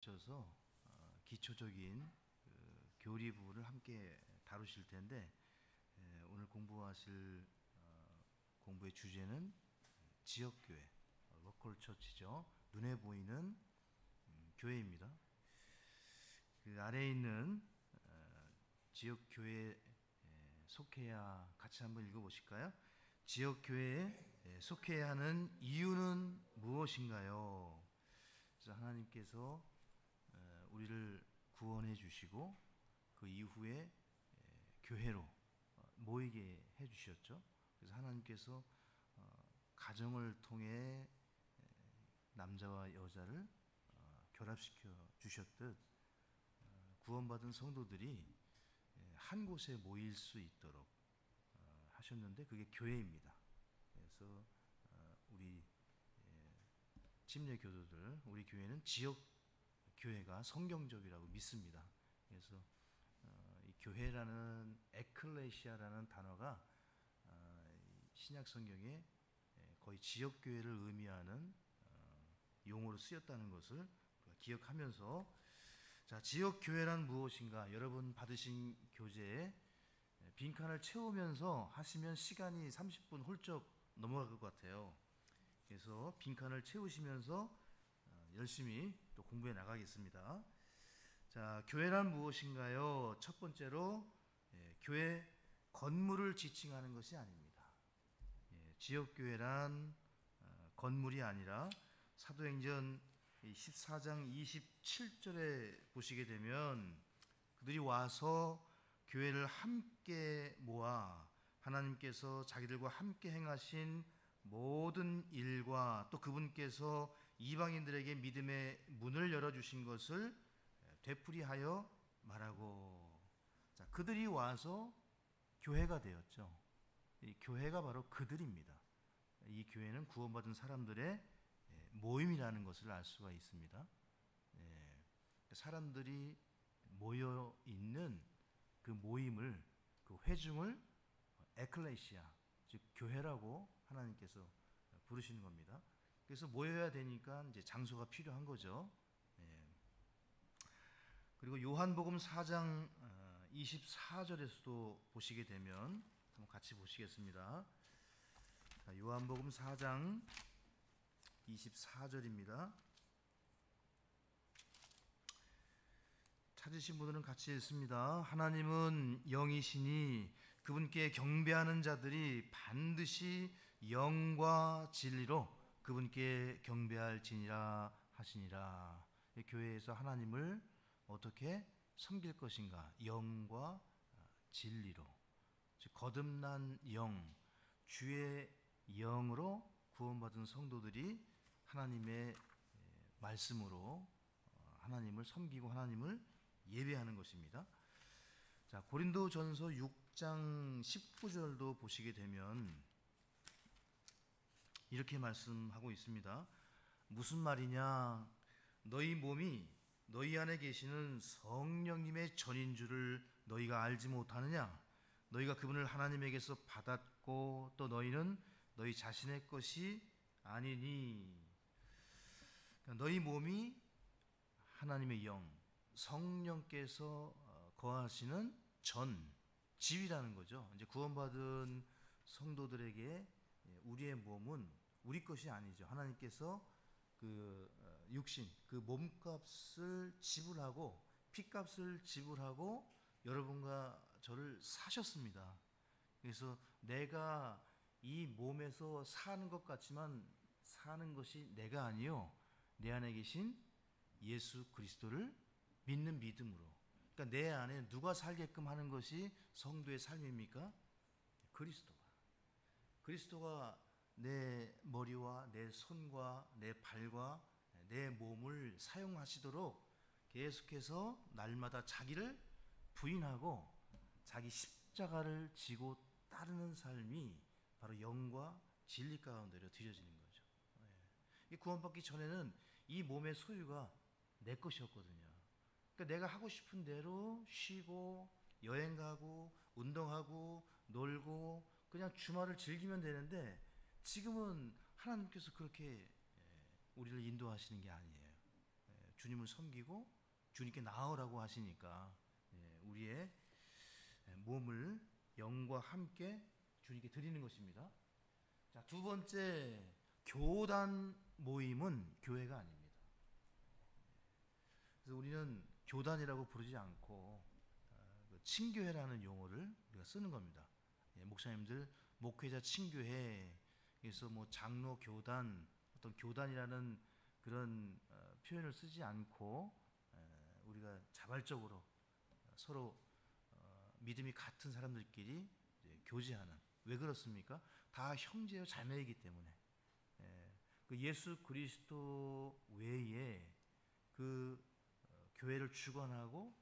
셔서 기초적인 교리 부분을 함께 다루실 텐데, 오늘 공부하실 공부의 주제는 지역교회, 로컬 처치죠. 눈에 보이는 교회입니다. 그 아래에 있는 지역교회에 속해야 같이 한번 읽어보실까요? 지역교회에 속해야 하는 이유는 무엇인가요? 그래서 하나님께서 우리를 구원해 주시고 그 이후에 교회로 모이게 해 주셨죠. 그래서 하나님께서 가정을 통해 남자와 여자를 결합시켜 주셨듯 구원받은 성도들이 한 곳에 모일 수 있도록 하셨는데, 그게 교회입니다. 그래서 우리 침례 교도들, 우리 교회는 지역 교회가 성경적이라고 믿습니다. 그래서 이 교회라는 에클레시아라는 단어가 신약 성경에 거의 지역 교회를 의미하는 용어로 쓰였다는 것을 기억하면서, 자, 지역 교회란 무엇인가? 여러분 받으신 교재에 빈칸을 채우면서 하시면 시간이 30분 훌쩍 넘어갈 것 같아요. 그래서 빈칸을 채우시면서 열심히 또 공부해 나가겠습니다. 자, 교회란 무엇인가요? 첫 번째로 교회 건물을 지칭하는 것이 아닙니다. 지역교회란 건물이 아니라 사도행전 14장 27절에 보시게 되면, 그들이 와서 교회를 함께 모아 하나님께서 자기들과 함께 행하신 모든 일과 또 그분께서 이방인들에게 믿음의 문을 열어주신 것을 되풀이하여 말하고, 자, 그들이 와서 교회가 되었죠. 이 교회가 바로 그들입니다. 이 교회는 구원받은 사람들의 모임이라는 것을 알 수가 있습니다. 사람들이 모여 있는 그 모임을, 그 회중을 에클레시아, 즉 교회라고 하나님께서 부르시는 겁니다. 그래서 모여야 되니까 이제 장소가 필요한 거죠. 그리고 요한복음 4장 24절에서도 보시게 되면, 한번 같이 보시겠습니다. 요한복음 4장 24절입니다. 찾으신 분들은 같이 읽습니다. 하나님은 영이시니 그분께 경배하는 자들이 반드시 영과 진리로 그분께 경배할지니라 하시니라. 교회에서 하나님을 어떻게 섬길 것인가? 영과 진리로, 즉 거듭난 영, 주의 영으로 구원받은 성도들이 하나님의 말씀으로 하나님을 섬기고 하나님을 예배하는 것입니다. 자, 고린도전서 6장 19절도 보시게 되면 이렇게 말씀하고 있습니다. 무슨 말이냐? 너희 몸이 너희 안에 계시는 성령님의 전인 줄을 너희가 알지 못하느냐? 너희가 그분을 하나님에게서 받았고 또 너희는 너희 자신의 것이 아니니. 그러니까 너희 몸이 하나님의 영, 성령께서 거하시는 집이라는 거죠. 이제 구원받은 성도들에게 우리의 몸은 우리 것이 아니죠. 하나님께서 그 육신, 그 몸값을 지불하고 피값을 지불하고 여러분과 저를 사셨습니다. 그래서 내가 이 몸에서 사는 것 같지만 사는 것이 내가 아니요, 내 안에 계신 예수 그리스도를 믿는 믿음으로. 그러니까 내 안에 누가 살게끔 하는 것이 성도의 삶입니까? 그리스도가 내 머리와 내 손과 내 발과 내 몸을 사용하시도록 계속해서 날마다 자기를 부인하고 자기 십자가를 지고 따르는 삶이 바로 영과 진리 가운데로 드려지는 거죠. 이 구원받기 전에는 이 몸의 소유가 내 것이었거든요. 그러니까 내가 하고 싶은 대로 쉬고 여행 가고 운동하고 놀고 그냥 주말을 즐기면 되는데, 지금은 하나님께서 그렇게 우리를 인도하시는 게 아니에요. 주님을 섬기고 주님께 나아오라고 하시니까 우리의 몸을 영과 함께 주님께 드리는 것입니다. 자, 두 번째, 교단 모임은 교회가 아닙니다. 그래서 우리는 교단이라고 부르지 않고 친교회라는 용어를 우리가 쓰는 겁니다. 목사님들 목회자 친교회, 그래서 뭐 장로 교단, 어떤 교단이라는 그런 표현을 쓰지 않고 우리가 자발적으로 서로 믿음이 같은 사람들끼리 교제하는. 왜 그렇습니까? 다 형제요 자매이기 때문에. 그 예수 그리스도 외에 그 교회를 주관하고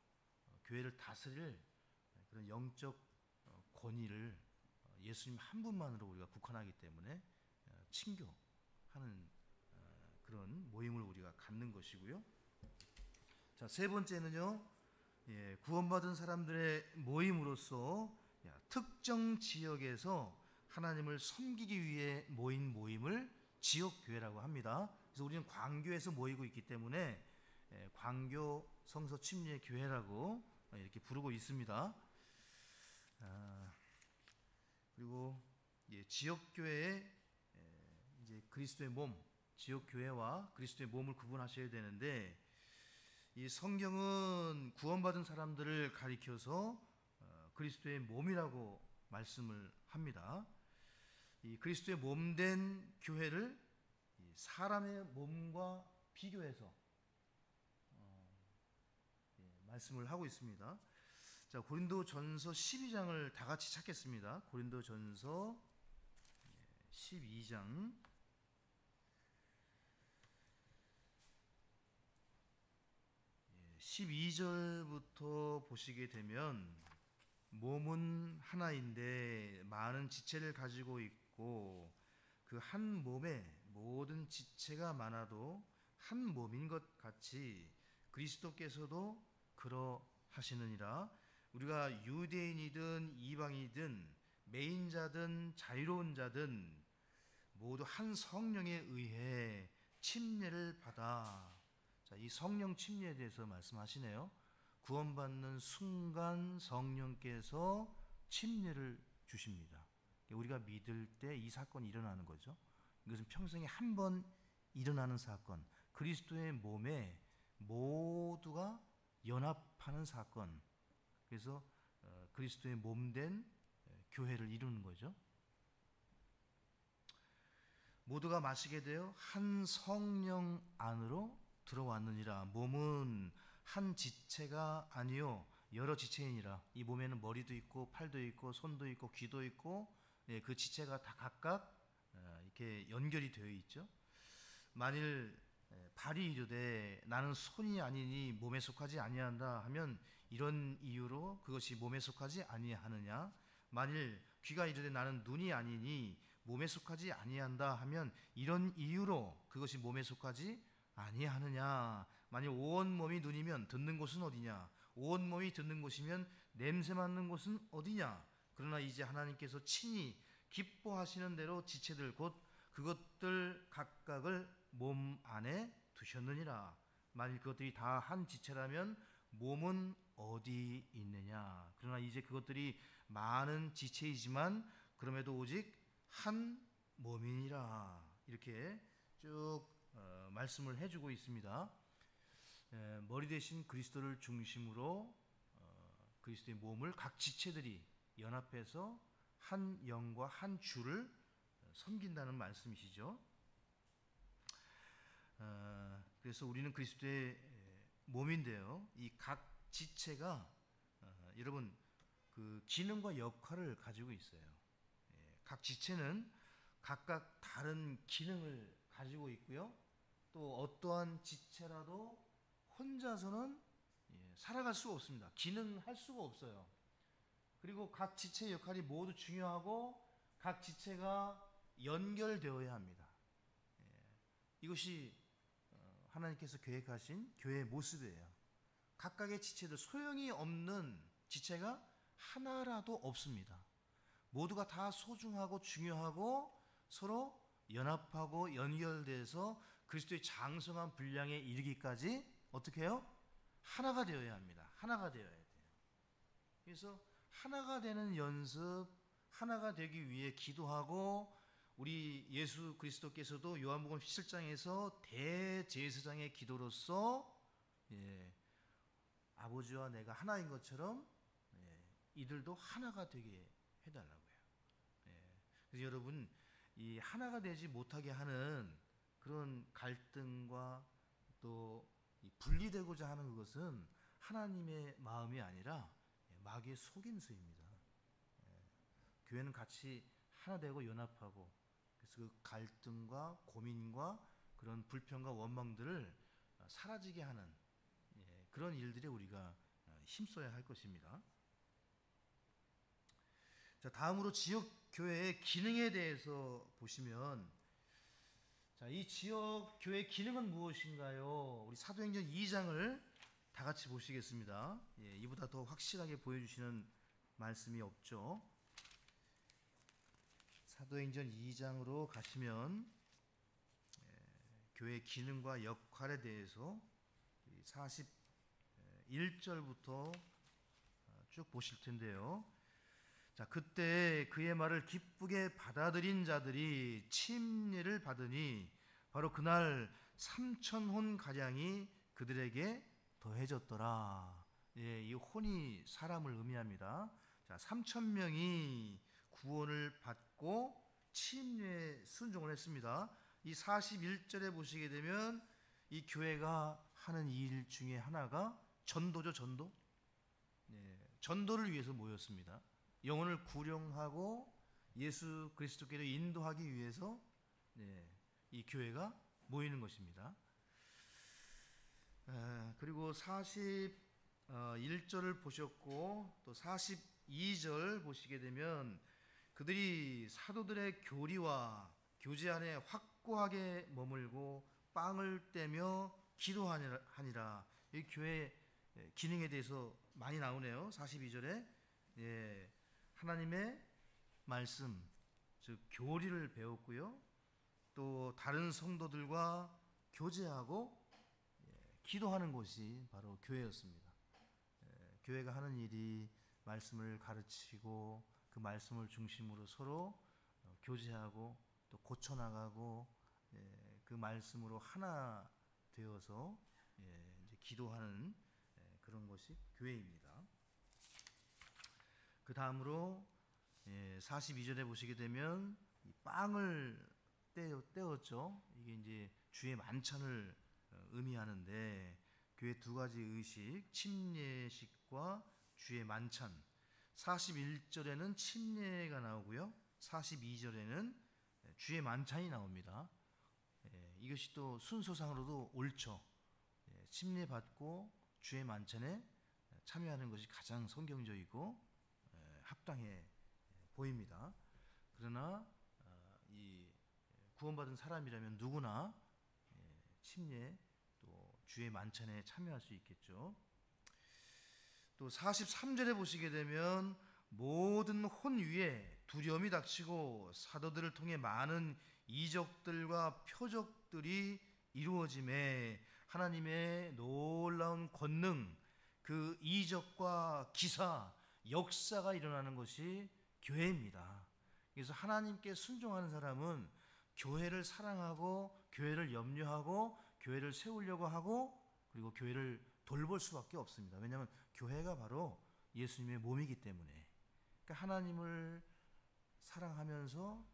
교회를 다스릴 그런 영적 권위를 예수님 한 분만으로 우리가 국한하기 때문에 친교하는 그런 모임을 우리가 갖는 것이고요. 자, 세 번째는요, 구원받은 사람들의 모임으로서 특정 지역에서 하나님을 섬기기 위해 모인 모임을 지역교회라고 합니다. 그래서 우리는 광교에서 모이고 있기 때문에 광교 성서 침례 교회라고 이렇게 부르고 있습니다. 그리고 지역교회의 이제 그리스도의 몸, 지역교회와 그리스도의 몸을 구분하셔야 되는데, 이 성경은 구원받은 사람들을 가리켜서 그리스도의 몸이라고 말씀을 합니다. 이 그리스도의 몸된 교회를 사람의 몸과 비교해서 말씀을 하고 있습니다. 자, 고린도전서 12장을 다 같이 찾겠습니다. 고린도전서 12장 12절부터 보시게 되면, 몸은 하나인데 많은 지체를 가지고 있고 그 한 몸에 모든 지체가 많아도 한 몸인 것 같이 그리스도께서도 그러하시느니라. 우리가 유대인이든 이방이든 매인자든 자유로운 자든 모두 한 성령에 의해 침례를 받아. 자, 이 성령 침례에 대해서 말씀하시네요. 구원받는 순간 성령께서 침례를 주십니다. 우리가 믿을 때 이 사건이 일어나는 거죠. 이것은 평생에 한 번 일어나는 사건, 그리스도의 몸에 모두가 연합하는 사건. 그래서 그리스도의 몸된 교회를 이루는 거죠. 모두가 마시게 되어 한 성령 안으로 들어왔느니라. 몸은 한 지체가 아니요 여러 지체이니라. 이 몸에는 머리도 있고 팔도 있고 손도 있고 귀도 있고 그 지체가 다 각각 이렇게 연결이 되어 있죠. 만일 발이 이르되 나는 손이 아니니 몸에 속하지 아니한다 하면 이런 이유로 그것이 몸에 속하지 아니하느냐. 만일 귀가 이르되 나는 눈이 아니니 몸에 속하지 아니한다 하면 이런 이유로 그것이 몸에 속하지 아니하느냐. 만일 온 몸이 눈이면 듣는 곳은 어디냐. 온 몸이 듣는 곳이면 냄새 맡는 곳은 어디냐. 그러나 이제 하나님께서 친히 기뻐하시는 대로 지체들 곧 그것들 각각을 몸 안에 두셨느니라. 만일 그것들이 다 한 지체라면 몸은 어디 있느냐. 그러나 이제 그것들이 많은 지체이지만 그럼에도 오직 한 몸이니라. 이렇게 쭉 말씀을 해주고 있습니다. 머리 대신 그리스도를 중심으로 그리스도의 몸을 각 지체들이 연합해서 한 영과 한 주를 섬긴다는 말씀이시죠. 그래서 우리는 그리스도의 몸인데요. 이 각 지체가 여러분 그 기능과 역할을 가지고 있어요. 각 지체는 각각 다른 기능을 가지고 있고요. 또 어떠한 지체라도 혼자서는 살아갈 수가 없습니다. 기능할 수가 없어요. 그리고 각 지체의 역할이 모두 중요하고 각 지체가 연결되어야 합니다. 이것이 하나님께서 계획하신 교회의 모습이에요. 각각의 지체들, 소용이 없는 지체가 하나라도 없습니다. 모두가 다 소중하고 중요하고 서로 연합하고 연결돼서 그리스도의 장성한 분량에 이르기까지 어떻게 해요? 하나가 되어야 합니다. 하나가 되어야 돼요. 그래서 하나가 되는 연습, 하나가 되기 위해 기도하고, 우리 예수 그리스도께서도 요한복음 17장에서 대제사장의 기도로서 아버지와 내가 하나인 것처럼 이들도 하나가 되게 해달라고요. 그래서 여러분, 이 하나가 되지 못하게 하는 그런 갈등과 또 분리되고자 하는 그것은 하나님의 마음이 아니라 마귀의 속임수입니다. 교회는 같이 하나 되고 연합하고, 그래서 그 갈등과 고민과 그런 불평과 원망들을 사라지게 하는 그런 일들에 우리가 힘써야 할 것입니다. 자, 다음으로 지역교회의 기능에 대해서 보시면, 자, 이 지역교회 기능은 무엇인가요? 우리 사도행전 2장을 다 같이 보시겠습니다. 이보다 더 확실하게 보여주시는 말씀이 없죠. 사도행전 2장으로 가시면 교회 기능과 역할에 대해서 41절부터 쭉 보실 텐데요. 자, 그때 그의 말을 기쁘게 받아들인 자들이 침례를 받으니 바로 그날 3,000혼 가량이 그들에게 더해졌더라. 이 혼이 사람을 의미합니다. 자, 3,000명이 구원을 받고 침례에 순종을 했습니다. 이 41절에 보시게 되면 이 교회가 하는 일 중에 하나가 전도죠. 전도. 전도를 위해서 모였습니다. 영혼을 구령하고 예수 그리스도께로 인도하기 위해서 이 교회가 모이는 것입니다. 그리고 41절을 보셨고 또 42절 보시게 되면 그들이 사도들의 교리와 교제 안에 확고하게 머물고 빵을 떼며 기도하니라. 이 교회 기능에 대해서 많이 나오네요. 42절에 하나님의 말씀, 즉 교리를 배웠고요. 또 다른 성도들과 교제하고 기도하는 곳이 바로 교회였습니다. 교회가 하는 일이 말씀을 가르치고 그 말씀을 중심으로 서로 교제하고 또 고쳐나가고 그 말씀으로 하나 되어서 이제 기도하는 그런 것이 교회입니다. 그 다음으로 42절에 보시게 되면 빵을 떼었죠. 이게 이제 주의 만찬을 의미하는데 교회 두 가지 의식, 침례식과 주의 만찬. 41절에는 침례가 나오고요. 42절에는 주의 만찬이 나옵니다. 이것이 또 순서상으로도 옳죠. 침례 받고 주의 만찬에 참여하는 것이 가장 성경적이고 합당해 보입니다. 그러나 이 구원받은 사람이라면 누구나 침례 또 주의 만찬에 참여할 수 있겠죠. 또 43절에 보시게 되면 모든 혼 위에 두려움이 닥치고 사도들을 통해 많은 이적들과 표적들이 이루어짐에 하나님의 놀라운 권능, 그 이적과 기사, 역사가 일어나는 것이 교회입니다. 그래서 하나님께 순종하는 사람은 교회를 사랑하고 교회를 염려하고 교회를 세우려고 하고 그리고 교회를 돌볼 수밖에 없습니다. 왜냐하면 교회가 바로 예수님의 몸이기 때문에. 그러니까 하나님을 사랑하면서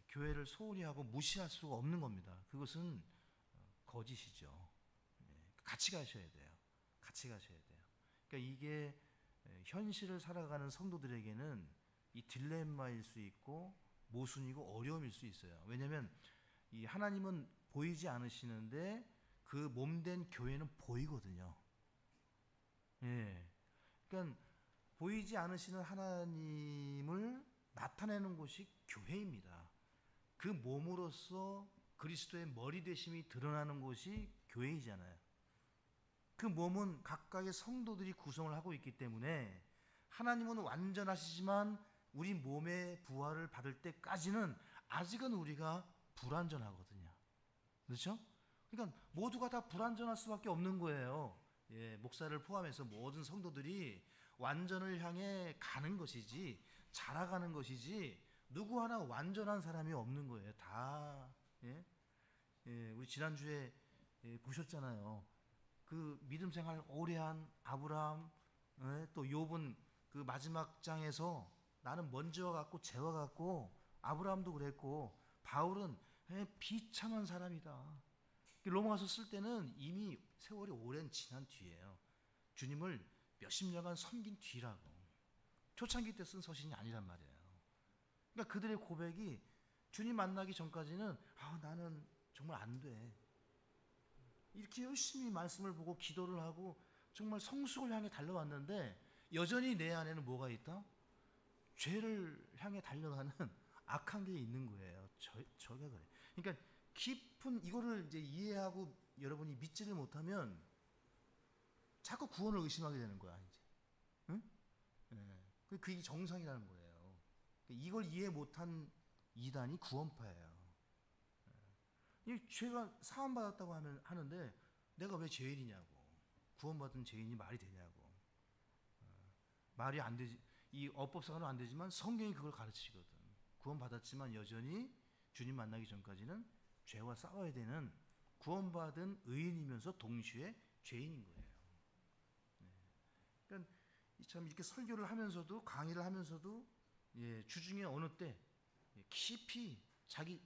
교회를 소홀히 하고 무시할 수가 없는 겁니다. 그것은 거짓이죠. 같이 가셔야 돼요. 같이 가셔야 돼요. 그러니까 이게 현실을 살아가는 성도들에게는 이 딜레마일 수 있고 모순이고 어려움일 수 있어요. 왜냐하면 이 하나님은 보이지 않으시는데 그 몸된 교회는 보이거든요. 그러니까 보이지 않으시는 하나님을 나타내는 곳이 교회입니다. 그 몸으로서 그리스도의 머리 되심이 드러나는 곳이 교회이잖아요. 그 몸은 각각의 성도들이 구성을 하고 있기 때문에 하나님은 완전하시지만 우리 몸의 부활을 받을 때까지는 아직은 우리가 불완전하거든요. 그렇죠? 그러니까 모두가 다 불완전할 수밖에 없는 거예요. 예, 목사를 포함해서 모든 성도들이 완전을 향해 가는 것이지, 자라가는 것이지, 누구 하나 완전한 사람이 없는 거예요. 다. 예? 예, 우리 지난주에 보셨잖아요. 그 믿음 생활 오래한 아브라함, 예? 또 욥은 그 마지막 장에서 나는 먼지와 같고 재와 같고, 아브라함도 그랬고, 바울은 비참한 사람이다. 로마서 쓸 때는 이미 세월이 오랜 지난 뒤에요. 주님을 몇십 년간 섬긴 뒤라고. 초창기 때 쓴 서신이 아니란 말이에요. 그러니까 그들의 고백이 주님 만나기 전까지는 나는 정말 안 돼. 이렇게 열심히 말씀을 보고 기도를 하고 정말 성숙을 향해 달려왔는데 여전히 내 안에는 뭐가 있다? 죄를 향해 달려가는 악한 게 있는 거예요. 저게 그래. 그러니까 깊은 이거를 이제 이해하고 여러분이 믿지를 못하면 자꾸 구원을 의심하게 되는 거야, 이제. 응? 네. 그게 정상이라는 거예요. 이걸 이해 못한 이단이 구원파예요. 이 죄가 사함받았다고 하는데 내가 왜 죄인이냐고. 구원받은 죄인이 말이 되냐고. 말이 안 되지. 이 어법상으로는 안 되지만 성경이 그걸 가르치거든. 구원받았지만 여전히 주님 만나기 전까지는 죄와 싸워야 되는 구원받은 의인이면서 동시에 죄인인 거예요. 네. 그러니까 참 이렇게 설교를 하면서도 강의를 하면서도 주중에 어느 때 깊이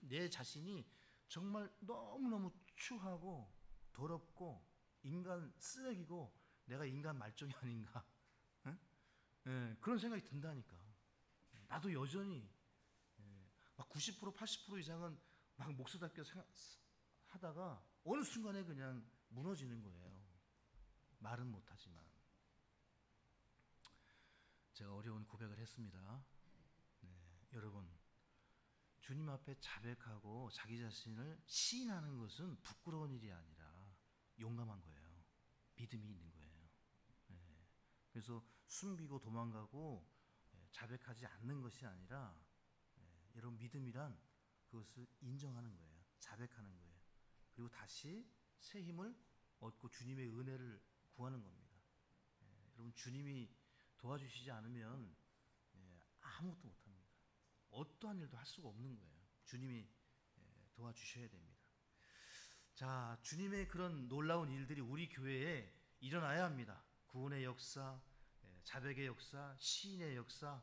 내 자신이 정말 너무너무 추하고 더럽고 인간 쓰레기고 내가 인간 말종이 아닌가. 응? 그런 생각이 든다니까. 나도 여전히 막 90% 80% 이상은 막 목소답게 하다가 어느 순간에 그냥 무너지는 거예요. 말은 못하지만. 제가 어려운 고백을 했습니다. 네, 여러분, 주님 앞에 자백하고 자기 자신을 시인하는 것은 부끄러운 일이 아니라 용감한 거예요. 믿음이 있는 거예요. 네, 그래서 숨기고 도망가고 자백하지 않는 것이 아니라 여러분 믿음이란 그것을 인정하는 거예요. 자백하는 거예요. 그리고 다시 새 힘을 얻고 주님의 은혜를 구하는 겁니다. 여러분 주님이 도와주시지 않으면 아무것도 못합니다. 어떠한 일도 할 수가 없는 거예요. 주님이 도와주셔야 됩니다. 자, 주님의 그런 놀라운 일들이 우리 교회에 일어나야 합니다. 구원의 역사, 자백의 역사, 시인의 역사,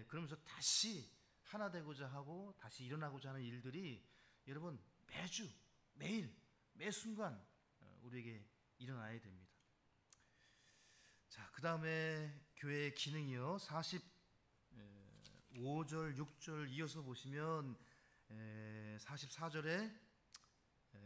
그러면서 다시 하나 되고자 하고 다시 일어나고자 하는 일들이 여러분 매주, 매일, 매 순간 우리에게 일어나야 됩니다. 자, 그 다음에 교회의 기능이요. 45절, 6절 이어서 보시면 44절에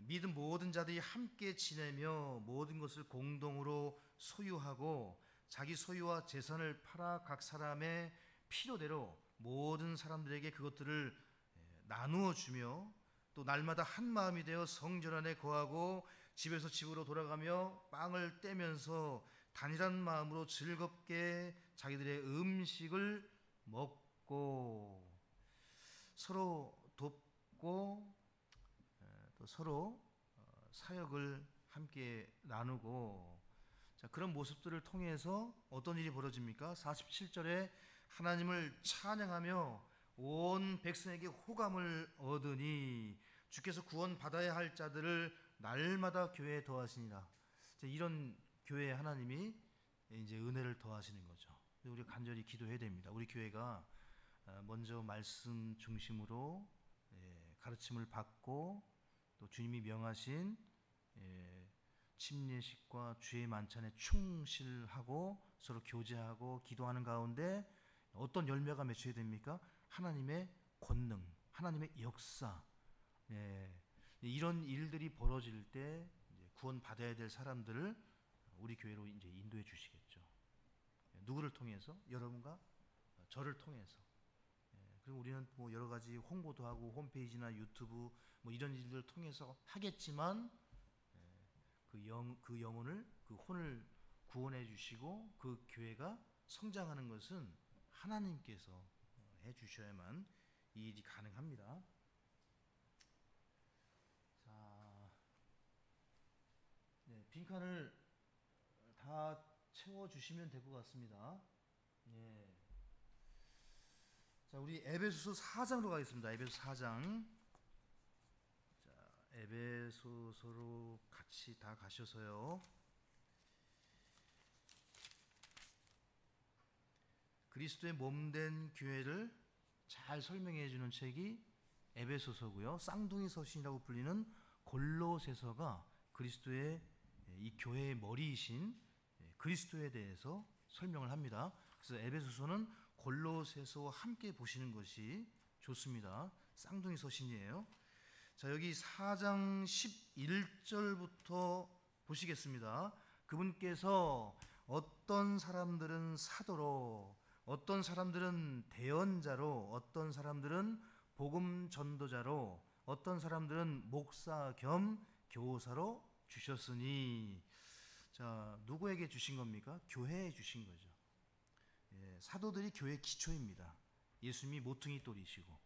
믿은 모든 자들이 함께 지내며 모든 것을 공동으로 소유하고 자기 소유와 재산을 팔아 각 사람의 필요대로 모든 사람들에게 그것들을 나누어 주며 또 날마다 한 마음이 되어 성전 안에 거하고 집에서 집으로 돌아가며 빵을 떼면서 단일한 마음으로 즐겁게 자기들의 음식을 먹고 서로 돕고 또 서로 사역을 함께 나누고, 자, 그런 모습들을 통해서 어떤 일이 벌어집니까? 47절에 하나님을 찬양하며 온 백성에게 호감을 얻으니 주께서 구원받아야 할 자들을 날마다 교회에 더하시니라. 이런 교회에 하나님이 이제 은혜를 더하시는 거죠. 우리 간절히 기도해야 됩니다. 우리 교회가 먼저 말씀 중심으로 가르침을 받고 또 주님이 명하신 침례식과 주의 만찬에 충실하고 서로 교제하고 기도하는 가운데 어떤 열매가 맺혀야 됩니까? 하나님의 권능, 하나님의 역사, 이런 일들이 벌어질 때 이제 구원 받아야 될 사람들을 우리 교회로 이제 인도해 주시겠죠. 누구를 통해서? 여러분과 저를 통해서. 그리고 우리는 뭐 여러 가지 홍보도 하고 홈페이지나 유튜브 뭐 이런 일들을 통해서 하겠지만 그 영혼을, 그 혼을 구원해 주시고 그 교회가 성장하는 것은 하나님께서 해 주셔야만 이 일이 가능합니다. 자, 빈칸을 다 채워주시면 될 것 같습니다. 예. 자, 우리 에베소서 4장으로 가겠습니다. 에베소 4장. 자, 에베소서로 같이 다 가셔서요. 그리스도의 몸된 교회를 잘 설명해 주는 책이 에베소서고요. 쌍둥이 서신이라고 불리는 골로새서가 그리스도의 이 교회의 머리이신 그리스도에 대해서 설명을 합니다. 그래서 에베소서는 골로새서와 함께 보시는 것이 좋습니다. 쌍둥이 서신이에요. 자, 여기 4장 11절부터 보시겠습니다. 그분께서 어떤 사람들은 사도로, 어떤 사람들은 대언자로, 어떤 사람들은 복음 전도자로, 어떤 사람들은 목사 겸 교사로 주셨으니, 자, 누구에게 주신 겁니까? 교회에 주신 거죠. 예, 사도들이 교회 기초입니다. 예수님이 모퉁이 돌이시고,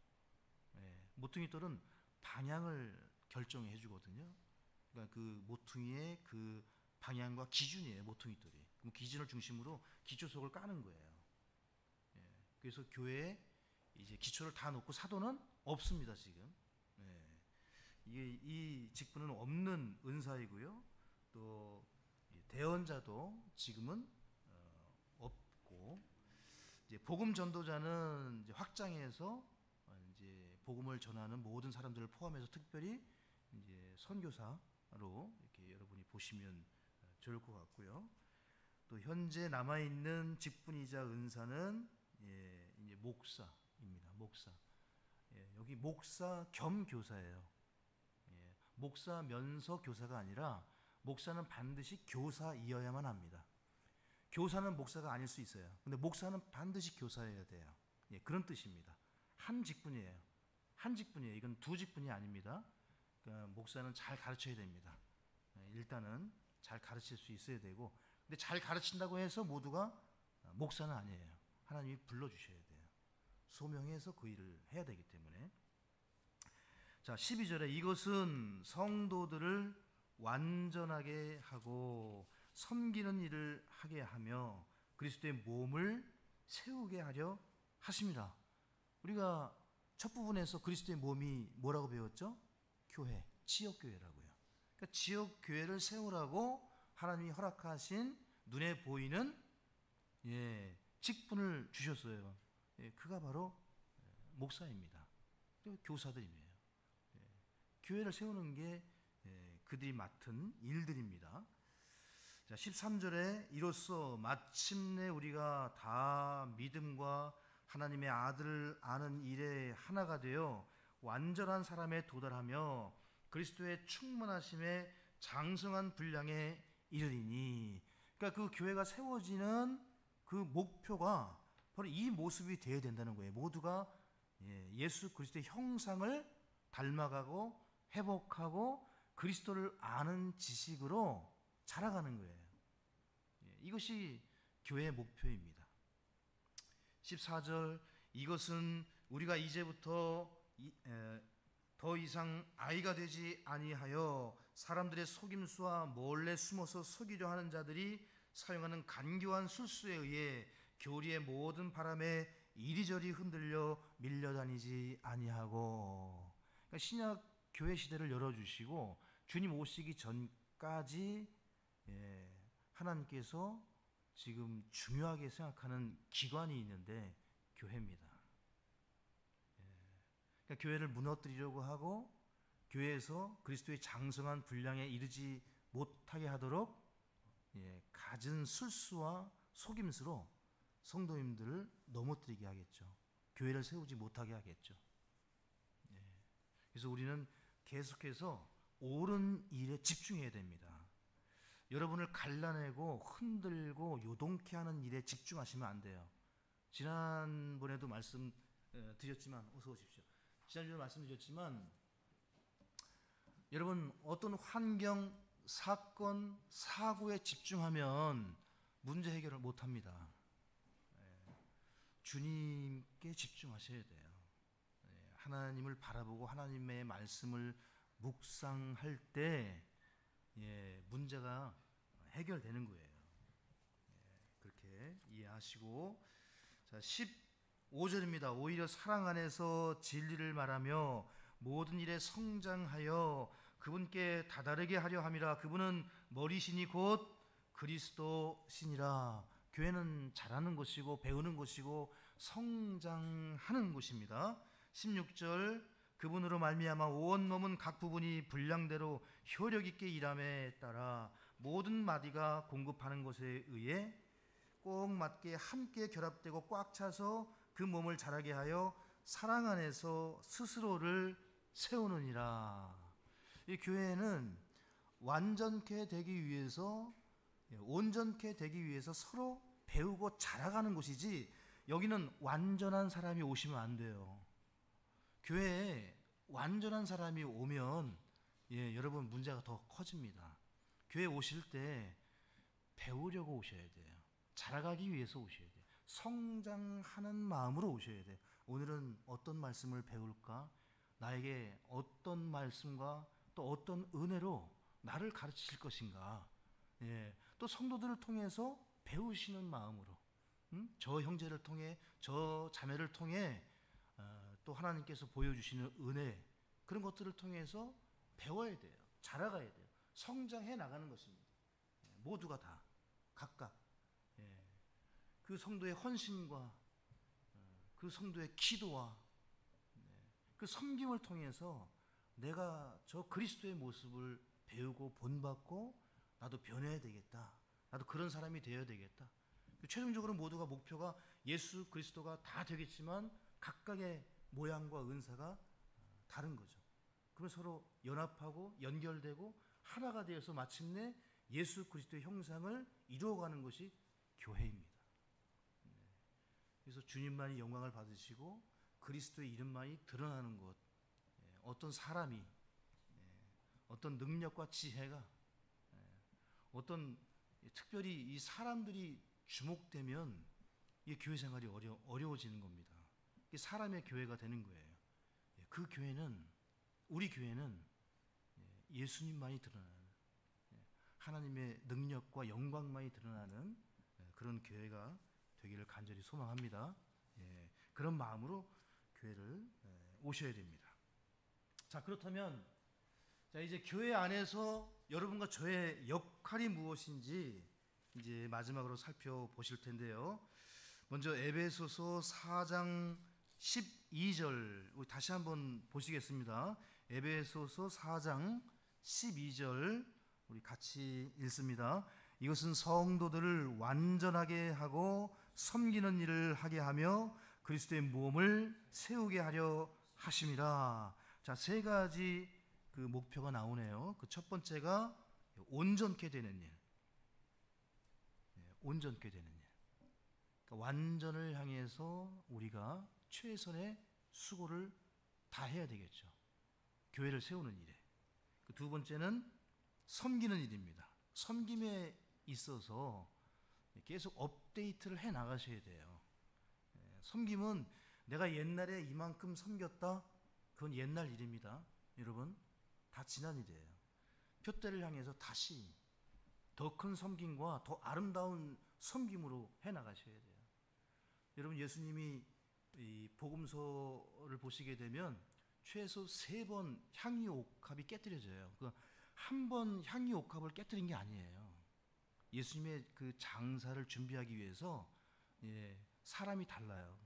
모퉁이 돌은 방향을 결정해 주거든요. 그러니까 그 모퉁이의 그 방향과 기준이에요. 모퉁이 돌이. 그럼 기준을 중심으로 기초석을 까는 거예요. 그래서 교회에 이제 기초를 다 놓고 사도는 없습니다, 지금. 이게 이 직분은 없는 은사이고요. 또 대언자도 지금은 없고, 이제 복음 전도자는 이제 확장해서 이제 복음을 전하는 모든 사람들을 포함해서 특별히 이제 선교사로 이렇게 여러분이 보시면 좋을 것 같고요. 또 현재 남아 있는 직분이자 은사는 이제 목사입니다. 목사. 여기 목사 겸 교사예요. 목사면서 교사가 아니라 목사는 반드시 교사이어야만 합니다. 교사는 목사가 아닐 수 있어요. 근데 목사는 반드시 교사여야 돼요. 그런 뜻입니다. 한 직분이에요. 한 직분이에요. 이건 두 직분이 아닙니다. 그러니까 목사는 잘 가르쳐야 됩니다. 일단은 잘 가르칠 수 있어야 되고, 근데 잘 가르친다고 해서 모두가 목사는 아니에요. 하나님이 불러주셔야 돼요. 소명해서 그 일을 해야 되기 때문에. 자, 12절에 이것은 성도들을 완전하게 하고 섬기는 일을 하게 하며 그리스도의 몸을 세우게 하려 하십니다. 우리가 첫 부분에서 그리스도의 몸이 뭐라고 배웠죠? 교회, 지역교회라고요. 그러니까 지역교회를 세우라고 하나님이 허락하신 눈에 보이는 직분을 주셨어요. 그가 바로 목사입니다. 그리고 교사들이에요. 교회를 세우는 게 그들이 맡은 일들입니다. 자, 13절에 이로써 마침내 우리가 다 믿음과 하나님의 아들을 아는 일에 하나가 되어 완전한 사람에 도달하며 그리스도의 충만하심에 장성한 분량에 이르리니, 그러니까 그 교회가 세워지는 그 목표가 바로 이 모습이 되어야 된다는 거예요. 모두가 예수 그리스도의 형상을 닮아가고 회복하고 그리스도를 아는 지식으로 자라가는 거예요. 이것이 교회의 목표입니다. 14절 이것은 우리가 이제부터 더 이상 아이가 되지 아니하여 사람들의 속임수와 몰래 숨어서 속이려 하는 자들이 사용하는 간교한 술수에 의해 교리의 모든 바람에 이리저리 흔들려 밀려다니지 아니하고, 그러니까 신약 교회 시대를 열어주시고 주님 오시기 전까지 하나님께서 지금 중요하게 생각하는 기관이 있는데 교회입니다. 그러니까 교회를 무너뜨리려고 하고 교회에서 그리스도의 장성한 분량에 이르지 못하게 하도록 갖은 술수와 속임수로 성도님들을 넘어뜨리게 하겠죠. 교회를 세우지 못하게 하겠죠. 그래서 우리는 계속해서 옳은 일에 집중해야 됩니다. 여러분을 갈라내고 흔들고 요동케 하는 일에 집중하시면 안 돼요. 지난번에도 말씀드렸지만, 어서 오십시오. 지난주에 말씀드렸지만, 여러분 어떤 환경, 사건, 사고에 집중하면 문제 해결을 못합니다. 주님께 집중하셔야 돼요. 하나님을 바라보고 하나님의 말씀을 묵상할 때 문제가 해결되는 거예요. 그렇게 이해하시고, 자, 15절입니다. 오히려 사랑 안에서 진리를 말하며 모든 일에 성장하여 그분께 다다르게 하려 함이라. 그분은 머리시니 곧 그리스도시니라. 교회는 자라는 곳이고 배우는 곳이고 성장하는 곳입니다. 16절, 그분으로 말미암아 온 몸은 각 부분이 분량대로 효력 있게 일함에 따라 모든 마디가 공급하는 것에 의해 꼭 맞게 함께 결합되고 꽉 차서 그 몸을 자라게 하여 사랑 안에서 스스로를 세우느니라. 이 교회는 완전케 되기 위해서, 온전케 되기 위해서 서로 배우고 자라가는 곳이지, 여기는 완전한 사람이 오시면 안 돼요. 교회에 완전한 사람이 오면 여러분 문제가 더 커집니다. 교회 오실 때 배우려고 오셔야 돼요. 자라가기 위해서 오셔야 돼요. 성장하는 마음으로 오셔야 돼요. 오늘은 어떤 말씀을 배울까? 나에게 어떤 말씀과 또 어떤 은혜로 나를 가르치실 것인가? 또 성도들을 통해서 배우시는 마음으로, 저 형제를 통해, 저 자매를 통해 또 하나님께서 보여주시는 은혜, 그런 것들을 통해서 배워야 돼요. 자라가야 돼요. 성장해 나가는 것입니다. 모두가 다 각각 그 성도의 헌신과 그 성도의 기도와 그 섬김을 통해서 내가 저 그리스도의 모습을 배우고 본받고 나도 변해야 되겠다. 나도 그런 사람이 되어야 되겠다. 최종적으로 모두가 목표가 예수 그리스도가 다 되겠지만 각각의 모양과 은사가 다른 거죠. 그러면 서로 연합하고 연결되고 하나가 되어서 마침내 예수 그리스도의 형상을 이루어가는 것이 교회입니다. 그래서 주님만이 영광을 받으시고 그리스도의 이름만이 드러나는 곳, 어떤 사람이, 어떤 능력과 지혜가, 어떤 특별히 이 사람들이 주목되면 이 교회 생활이 어려워지는 겁니다. 이게 사람의 교회가 되는 거예요. 그 교회는, 우리 교회는 예수님만이 드러나는, 하나님의 능력과 영광만이 드러나는 그런 교회가 되기를 간절히 소망합니다. 그런 마음으로 교회를 오셔야 됩니다. 자, 그렇다면 자, 이제 교회 안에서 여러분과 저의 역할이 무엇인지 이제 마지막으로 살펴보실 텐데요. 먼저 에베소서 4장 12절 우리 다시 한번 보시겠습니다. 에베소서 4장 12절 우리 같이 읽습니다. 이것은 성도들을 완전하게 하고 섬기는 일을 하게 하며 그리스도의 몸을 세우게 하려 하심이라. 자, 세 가지 그 목표가 나오네요. 그 첫 번째가 온전케 되는 일. 온전케 되는 일. 그러니까 완전을 향해서 우리가 최선의 수고를 다 해야 되겠죠. 교회를 세우는 일에. 그 두 번째는 섬기는 일입니다. 섬김에 있어서 계속 업데이트를 해 나가셔야 돼요. 섬김은 내가 옛날에 이만큼 섬겼다, 그건 옛날 일입니다. 여러분, 다 지난 일이에요. 표대를 향해서 다시 더 큰 섬김과 더 아름다운 섬김으로 해 나가셔야 돼요. 여러분, 예수님이 이 복음서를 보시게 되면 최소 3번 향유 옥합이 깨뜨려져요. 한 번 향유 옥합을 깨뜨린 게 아니에요. 예수님의 그 장사를 준비하기 위해서 사람이 달라요.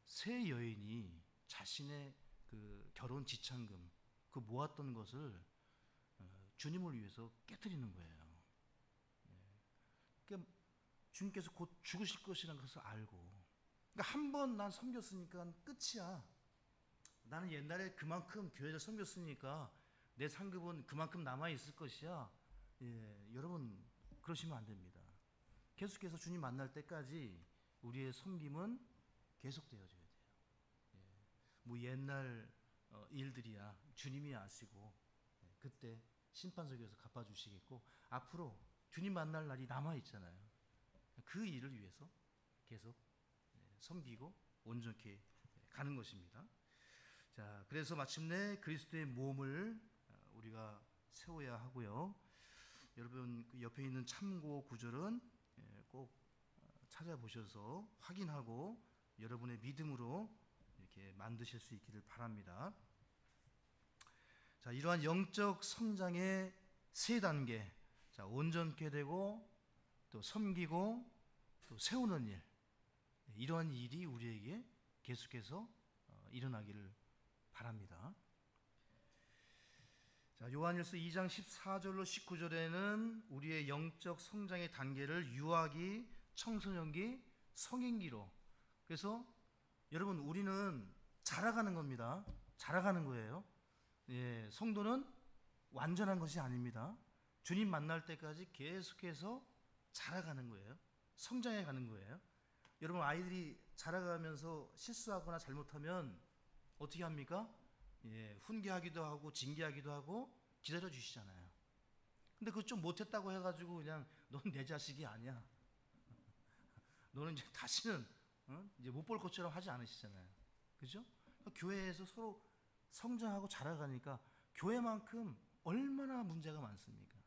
세 여인이 자신의 그 결혼 지참금 그 모았던 것을 주님을 위해서 깨뜨리는 거예요. 그러니까 주님께서 곧 죽으실 것이라는 것을 알고, 그러니까 한 번 난 섬겼으니까 끝이야. 나는 옛날에 그만큼 교회를 섬겼으니까 내 상급은 그만큼 남아 있을 것이야. 여러분 그러시면 안 됩니다. 계속해서 주님 만날 때까지 우리의 섬김은 계속되어져야 돼요. 뭐 옛날 일들이야 주님이 아시고 그때 심판석에서 갚아주시겠고, 앞으로 주님 만날 날이 남아 있잖아요. 그 일을 위해서 계속 섬기고 온전케 가는 것입니다. 자, 그래서 마침내 그리스도의 몸을 우리가 세워야 하고요. 여러분 그 옆에 있는 참고 구절은 꼭 찾아보셔서 확인하고 여러분의 믿음으로 이렇게 만드실 수 있기를 바랍니다. 자, 이러한 영적 성장의 세 단계, 자, 온전케 되고 또 섬기고 또 세우는 일, 이러한 일이 우리에게 계속해서 일어나기를 바랍니다. 자, 요한일서 2장 14절로 19절에는 우리의 영적 성장의 단계를 유아기, 청소년기, 성인기로, 그래서 여러분 우리는 자라가는 겁니다. 자라가는 거예요. 예, 성도는 완전한 것이 아닙니다. 주님 만날 때까지 계속해서 자라가는 거예요. 성장해 가는 거예요. 여러분 아이들이 자라가면서 실수하거나 잘못하면 어떻게 합니까? 예, 훈계하기도 하고 징계하기도 하고 기다려 주시잖아요. 근데 그거 좀 못했다고 해가지고 그냥 넌 내 자식이 아니야, 너는 이제 다시는 이제 못 볼 것처럼 하지 않으시잖아요. 그죠? 교회에서 서로 성장하고 자라가니까 교회만큼 얼마나 문제가 많습니까?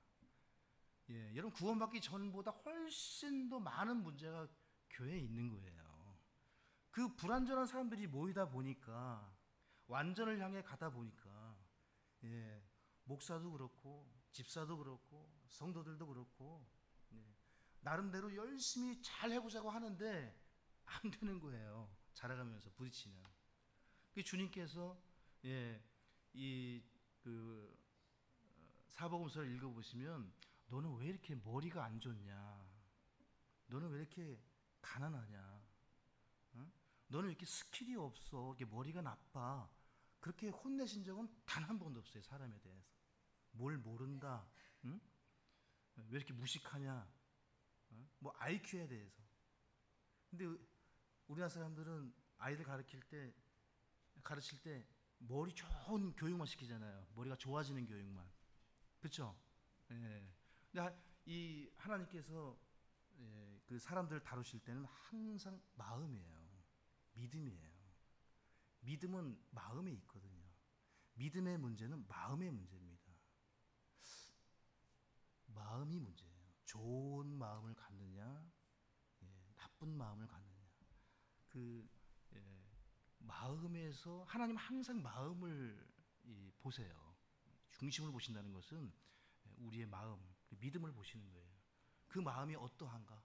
예, 여러분 구원받기 전보다 훨씬 더 많은 문제가 교회에 있는 거예요. 그 불완전한 사람들이 모이다 보니까, 완전을 향해 가다 보니까, 예, 목사도 그렇고 집사도 그렇고 성도들도 그렇고, 예, 나름대로 열심히 잘 해보자고 하는데 안 되는 거예요. 자라가면서 부딪히는. 그 주님께서 이그 사복음서를 읽어보시면 너는 왜 이렇게 머리가 안 좋냐? 너는 왜 이렇게 가난하냐? 응? 너는 왜 이렇게 스킬이 없어? 이렇게 머리가 나빠? 그렇게 혼내신 적은 단 한 번도 없어요. 사람에 대해서. 뭘 모른다? 응? 왜 이렇게 무식하냐? 응? 뭐 IQ에 대해서. 근데 우리나라 사람들은 아이들 가르칠 때 머리 좋은 교육만 시키잖아요. 머리가 좋아지는 교육만. 그렇죠? 예. 근데 이 하나님께서 그 사람들을 다루실 때는 항상 마음이에요. 믿음이에요. 믿음은 마음에 있거든요. 믿음의 문제는 마음의 문제입니다. 마음이 문제예요. 좋은 마음을 갖느냐, 나쁜 마음을 갖느냐. 그 마음에서 하나님 항상 마음을 보세요. 중심을 보신다는 것은 우리의 마음, 믿음을 보시는 거예요. 그 마음이 어떠한가.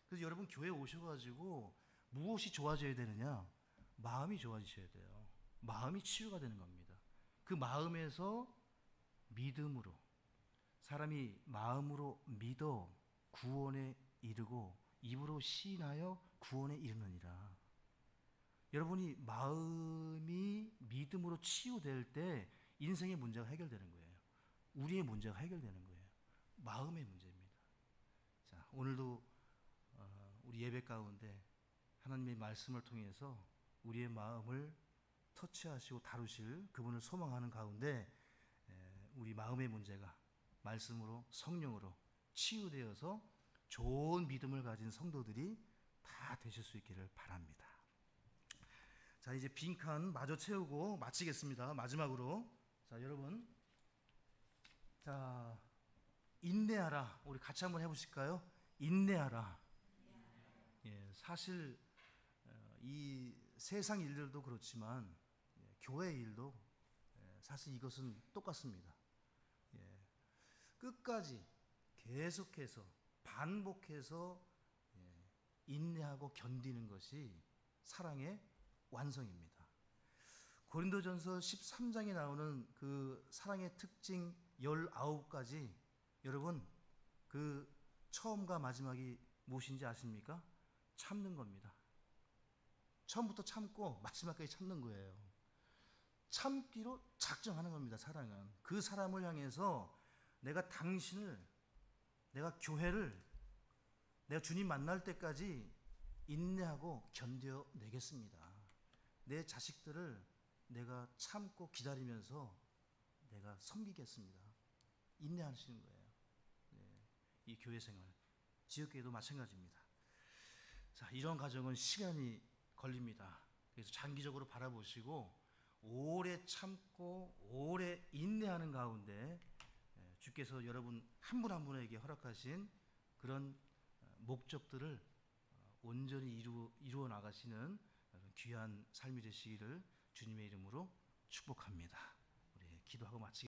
그래서 여러분 교회 오셔가지고 무엇이 좋아져야 되느냐? 마음이 좋아지셔야 돼요. 마음이 치유가 되는 겁니다. 그 마음에서 믿음으로, 사람이 마음으로 믿어 구원에 이르고 입으로 시인하여 구원에 이르느니라. 여러분이 마음이 믿음으로 치유될 때 인생의 문제가 해결되는 거예요. 우리의 문제가 해결되는 거예요. 마음의 문제입니다. 자, 오늘도 우리 예배 가운데 하나님의 말씀을 통해서 우리의 마음을 터치하시고 다루실 그분을 소망하는 가운데 우리 마음의 문제가 말씀으로, 성령으로 치유되어서 좋은 믿음을 가진 성도들이 다 되실 수 있기를 바랍니다. 자, 이제 빈칸 마저 채우고 마치겠습니다. 마지막으로, 자, 여러분, 자, 인내하라. 우리 같이 한번 해보실까요? 인내하라. 예, 사실 이 세상 일들도 그렇지만 교회 일도 사실 이것은 똑같습니다. 예, 끝까지 계속해서 반복해서 인내하고 견디는 것이 사랑의 완성입니다. 고린도전서 13장에 나오는 그 사랑의 특징 19가지, 여러분 그 처음과 마지막이 무엇인지 아십니까? 참는 겁니다. 처음부터 참고 마지막까지 참는 거예요. 참기로 작정하는 겁니다. 사랑은 그 사람을 향해서 내가 당신을, 내가 교회를, 내가 주님 만날 때까지 인내하고 견뎌내겠습니다. 내 자식들을 내가 참고 기다리면서 내가 섬기겠습니다. 인내하시는 거예요. 이 교회 생활, 지역교회도 마찬가지입니다. 자, 이런 과정은 시간이 걸립니다. 그래서 장기적으로 바라보시고 오래 참고 오래 인내하는 가운데 주께서 여러분 한 분 한 분에게 허락하신 그런 목적들을 온전히 이루어 나가시는 귀한 삶이 되시기를 주님의 이름으로 축복합니다. 우리 기도하고 마치겠습니다.